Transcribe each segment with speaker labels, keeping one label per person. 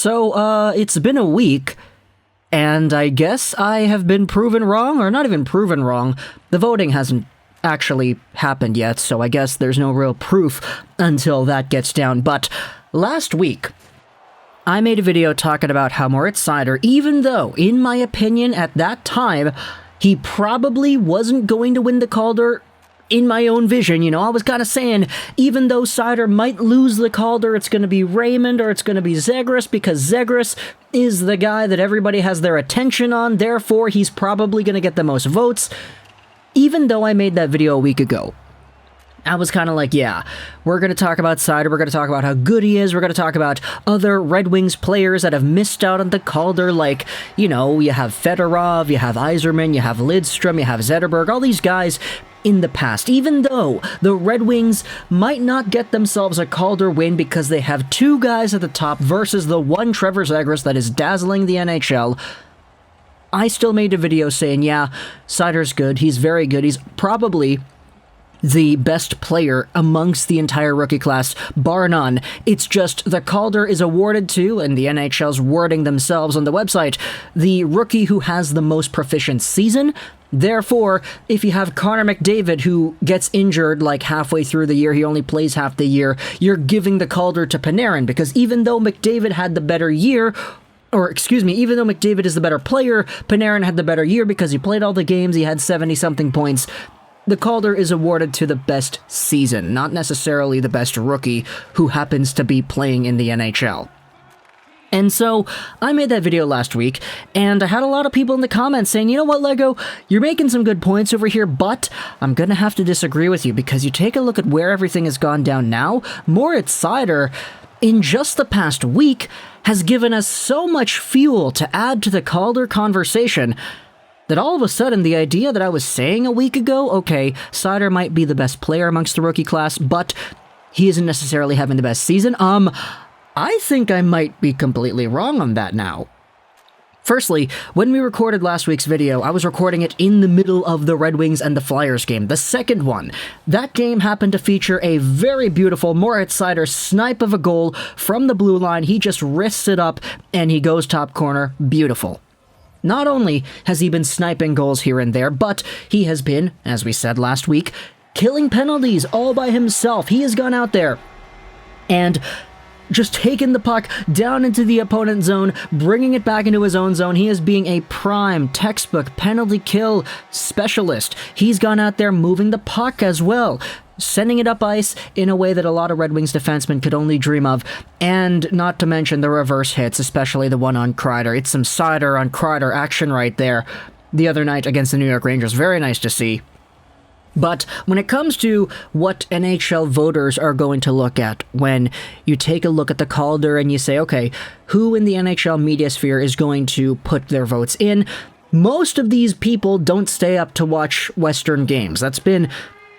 Speaker 1: It's been a week, and I guess I have been proven wrong, or not even proven wrong. The voting hasn't actually happened yet, so I guess there's no real proof until that gets down. But last week, I made a video talking about how Moritz Seider, even though, in my opinion, at that time, he probably wasn't going to win the Calder. In my own vision, I was kind of saying, even though Seider might lose the Calder, it's going to be Raymond or it's going to be Zegras, because Zegras is the guy that everybody has their attention on, therefore he's probably going to get the most votes. Even though I made that video a week ago, I was kind of like, yeah, we're going to talk about Seider, we're going to talk about how good he is, we're going to talk about other Red Wings players that have missed out on the Calder, like, you have Fedorov, you have Yzerman, you have Lidstrom, you have Zetterberg, all these guys in the past. Even though the Red Wings might not get themselves a Calder win because they have two guys at the top versus the one Trevor Zegras that is dazzling the NHL, I still made a video saying, yeah, Seider's good, he's very good, he's probably the best player amongst the entire rookie class, bar none. It's just the Calder is awarded to, and the NHL's wording themselves on the website, the rookie who has the most proficient season. Therefore, if you have Connor McDavid, who gets injured like halfway through the year, he only plays half the year, you're giving the Calder to Panarin, because even though McDavid had the better year, even though McDavid is the better player, Panarin had the better year because he played all the games, he had 70-something points. The Calder is awarded to the best season, not necessarily the best rookie who happens to be playing in the NHL. And so, I made that video last week, and I had a lot of people in the comments saying, you know what, Lego, you're making some good points over here, but I'm gonna have to disagree with you, because you take a look at where everything has gone down now. Moritz Seider, in just the past week, has given us so much fuel to add to the Calder conversation that all of a sudden the idea that I was saying a week ago, okay, Seider might be the best player amongst the rookie class, but he isn't necessarily having the best season, I think I might be completely wrong on that now. Firstly, when we recorded last week's video, I was recording it in the middle of the Red Wings and the Flyers game, the second one. That game happened to feature a very beautiful Moritz Seider snipe of a goal from the blue line. He just wrists it up and he goes top corner. Beautiful. Not only has he been sniping goals here and there, but he has been, as we said last week, killing penalties all by himself. He has gone out there and just taken the puck down into the opponent zone, bringing it back into his own zone. He is being a prime, textbook, penalty kill specialist. He's gone out there moving the puck as well, sending it up ice in a way that a lot of Red Wings defensemen could only dream of, and not to mention the reverse hits, especially the one on Kreider. It's some Seider on Kreider action right there the other night against the New York Rangers. Very nice to see. But when it comes to what NHL voters are going to look at when you take a look at the Calder and you say, okay, who in the NHL media sphere is going to put their votes in, most of these people don't stay up to watch Western games. That's been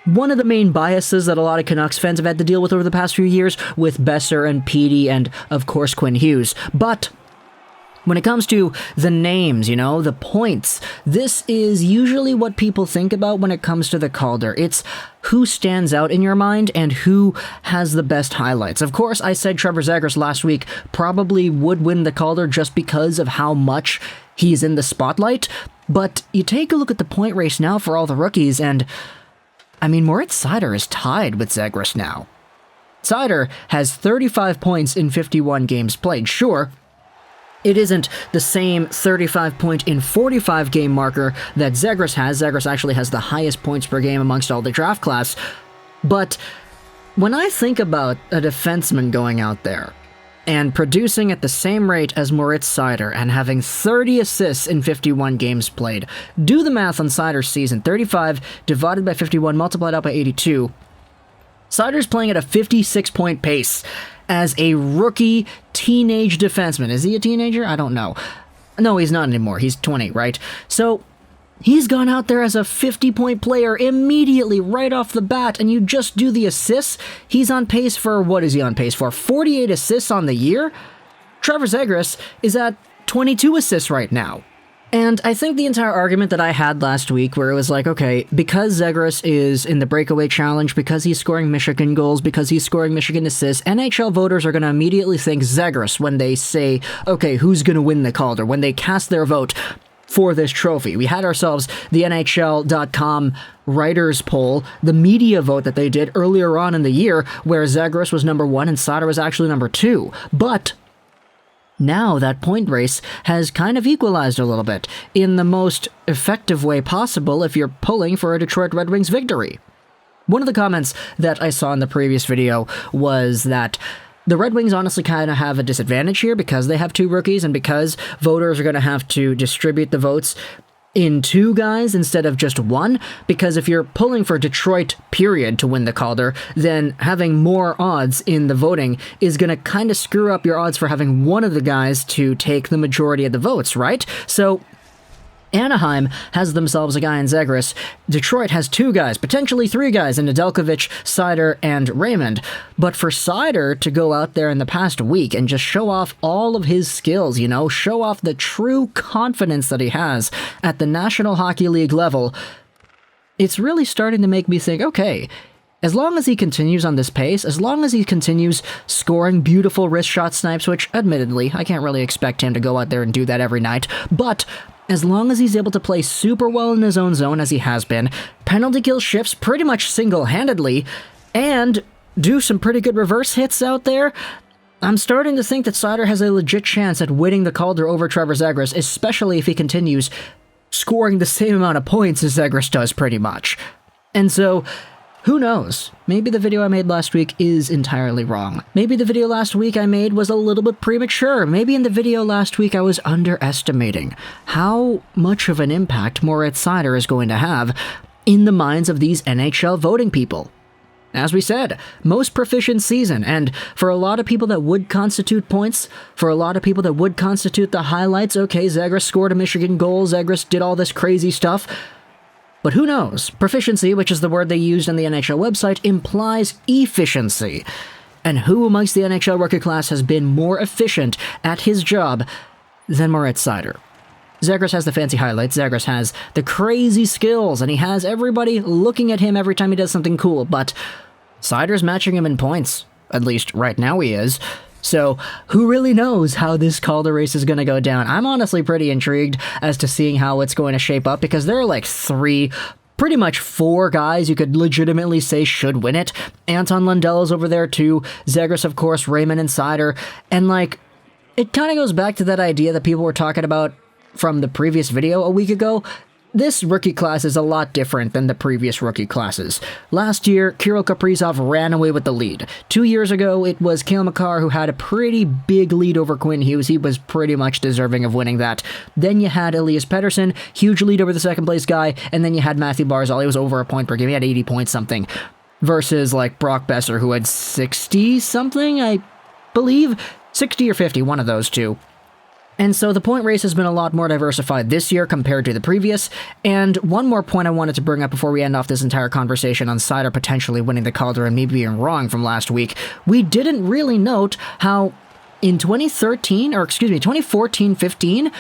Speaker 1: one of the main biases that a lot of Canucks fans have had to deal with over the past few years with Besser and Petey and, of course, Quinn Hughes. But when it comes to the names, the points, this is usually what people think about when it comes to the Calder. It's who stands out in your mind and who has the best highlights. Of course, I said Trevor Zegras last week probably would win the Calder just because of how much he's in the spotlight. But you take a look at the point race now for all the rookies, and Moritz Seider is tied with Zegras now. Seider has 35 points in 51 games played. Sure, it isn't the same 35-point in 45-game marker that Zegras has. Zegras actually has the highest points per game amongst all the draft class. But when I think about a defenseman going out there and producing at the same rate as Moritz Seider and having 30 assists in 51 games played, do the math on Seider's season. 35 divided by 51 multiplied out by 82. Seider's playing at a 56-point pace as a rookie teenage defenseman. Is he a teenager? I don't know. No, he's not anymore. He's 20, right? So he's gone out there as a 50-point player immediately right off the bat, and you just do the assists. He's on pace for, what is he on pace for? 48 assists on the year? Trevor Zegras is at 22 assists right now. And I think the entire argument that I had last week, where it was like, okay, because Zegras is in the breakaway challenge, because he's scoring Michigan goals, because he's scoring Michigan assists, NHL voters are going to immediately think Zegras when they say, okay, who's going to win the Calder, when they cast their vote for this trophy. We had ourselves the NHL.com writers poll, the media vote that they did earlier on in the year, where Zegras was number 1 and Seider was actually number 2. But now that point race has kind of equalized a little bit in the most effective way possible if you're pulling for a Detroit Red Wings victory. One of the comments that I saw in the previous video was that the Red Wings honestly kind of have a disadvantage here because they have 2 rookies and because voters are going to have to distribute the votes in 2 guys instead of just 1, because if you're pulling for Detroit, period, to win the Calder, then having more odds in the voting is going to kind of screw up your odds for having one of the guys to take the majority of the votes, right? So Anaheim has themselves a guy in Zegras. Detroit has 2 guys, potentially 3 guys in Nedeljkovic, Seider, and Raymond. But for Seider to go out there in the past week and just show off all of his skills, you know, show off the true confidence that he has at the National Hockey League level, it's really starting to make me think, okay, as long as he continues on this pace, as long as he continues scoring beautiful wrist shot snipes, which admittedly, I can't really expect him to go out there and do that every night, but as long as he's able to play super well in his own zone as he has been, penalty kill shifts pretty much single-handedly, and do some pretty good reverse hits out there, I'm starting to think that Seider has a legit chance at winning the Calder over Trevor Zegras, especially if he continues scoring the same amount of points as Zegras does pretty much. And so, who knows? Maybe the video I made last week is entirely wrong. Maybe the video last week I made was a little bit premature. Maybe in the video last week I was underestimating how much of an impact Moritz Seider is going to have in the minds of these NHL voting people. As we said, most proficient season, and for a lot of people that would constitute points, for a lot of people that would constitute the highlights, okay, Zegras scored a Michigan goal, Zegras did all this crazy stuff. But who knows? Proficiency, which is the word they used on the NHL website, implies efficiency. And who amongst the NHL rookie class has been more efficient at his job than Moritz Seider? Zegras has the fancy highlights, Zegras has the crazy skills, and he has everybody looking at him every time he does something cool, but Seider's matching him in points. At least right now he is. So, who really knows how this Calder race is going to go down? I'm honestly pretty intrigued as to seeing how it's going to shape up, because there are like 3, pretty much 4 guys you could legitimately say should win it. Anton Lundell's over there too, Zegras of course, Raymond and Seider, and like, it kind of goes back to that idea that people were talking about from the previous video a week ago. This rookie class is a lot different than the previous rookie classes. Last year, Kirill Kaprizov ran away with the lead. 2 years ago, it was Cale Makar who had a pretty big lead over Quinn Hughes. He was pretty much deserving of winning that. Then you had Elias Pettersson, huge lead over the second place guy, and then you had Matthew Barzal. He was over a point per game. He had 80 points something. Versus like Brock Besser, who had 60 something, I believe. 60 or 50, one of those two. And so the point race has been a lot more diversified this year compared to the previous. And one more point I wanted to bring up before we end off this entire conversation on Seider potentially winning the Calder and me being wrong from last week. We didn't really note how in 2014-15,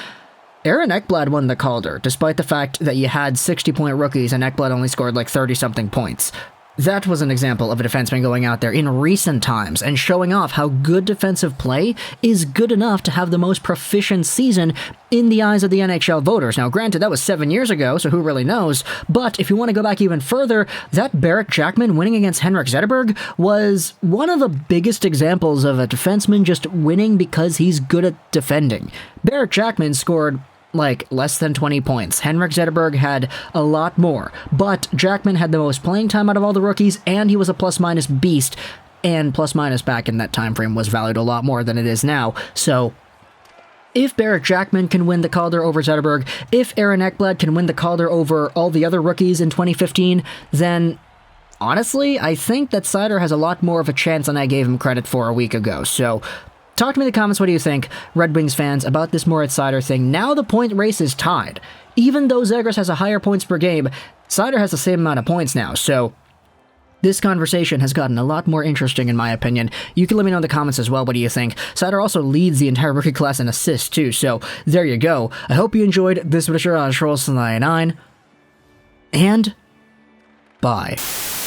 Speaker 1: Aaron Ekblad won the Calder, despite the fact that you had 60-point rookies and Ekblad only scored like 30-something points. That was an example of a defenseman going out there in recent times and showing off how good defensive play is good enough to have the most proficient season in the eyes of the NHL voters. Now, granted, that was 7 years ago, so who really knows? But if you want to go back even further, that Barrett Jackman winning against Henrik Zetterberg was one of the biggest examples of a defenseman just winning because he's good at defending. Barrett Jackman scored like less than 20 points. Henrik Zetterberg had a lot more, but Jackman had the most playing time out of all the rookies, and he was a plus-minus beast, and plus-minus back in that time frame was valued a lot more than it is now. So if Barrett Jackman can win the Calder over Zetterberg, if Aaron Ekblad can win the Calder over all the other rookies in 2015, then honestly, I think that Seider has a lot more of a chance than I gave him credit for a week ago. So talk to me in the comments, what do you think, Red Wings fans, about this Moritz Seider thing? Now the point race is tied. Even though Zegras has a higher points per game, Seider has the same amount of points now, so this conversation has gotten a lot more interesting in my opinion. You can let me know in the comments as well, what do you think? Seider also leads the entire rookie class in assists too, so there you go. I hope you enjoyed this video on Rosén, and bye.